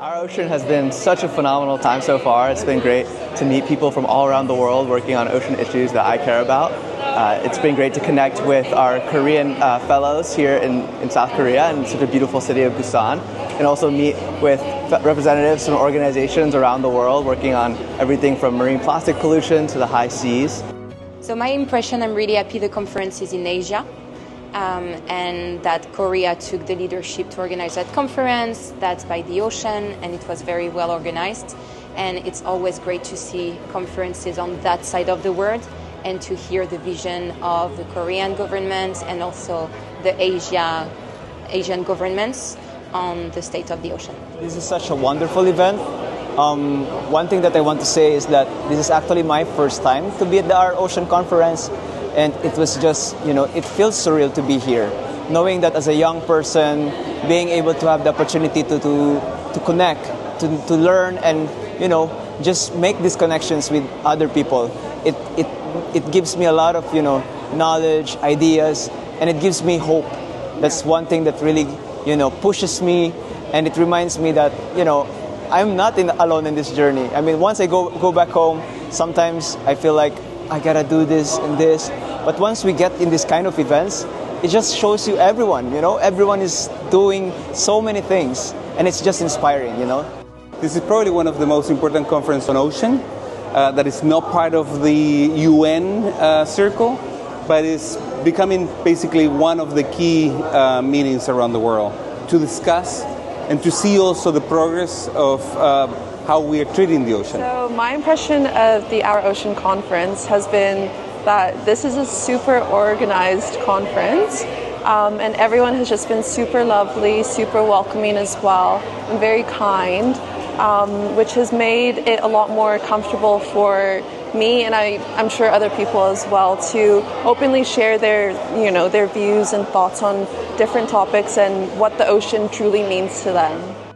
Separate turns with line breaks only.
Our ocean has been such a phenomenal time so far. It's been great to meet people from all around the world working on ocean issues that I care about. It's been great to connect with our Korean fellows here in South Korea in such a beautiful city of Busan, and also meet with representatives from organizations around the world working on everything from marine plastic pollution to the high seas.
So my impression, I'm really happy the conference is in Asia. And that Korea took the leadership to organize that conference. That's by the ocean, and it was very well organized. And it's always great to see conferences on that side of the world and to hear the vision of the Korean government and also the Asian governments on the state of the ocean.
This is such a wonderful event. One thing that I want to say is that this is actually my first time to be at our ocean conference. And it was just, it feels surreal to be here. Knowing that as a young person, being able to have the opportunity to connect, to learn and, just make these connections with other people. It gives me a lot of, knowledge, ideas, and it gives me hope. That's one thing that really, pushes me, and it reminds me that, I'm not alone in this journey. I mean, once I go back home, sometimes I feel like I gotta do this and this. But once we get in this kind of events, it just shows you everyone, everyone is doing so many things, and it's just inspiring,
This is probably one of the most important conferences on ocean that is not part of the UN circle, but is becoming basically one of the key meetings around the world to discuss and to see also the progress of how we are treating the ocean.
So my impression of the Our Ocean conference has been that this is a super organized conference, and everyone has just been super lovely, super welcoming as well, and very kind, which has made it a lot more comfortable for me, and I'm sure other people as well, to openly share their views and thoughts on different topics and what the ocean truly means to them.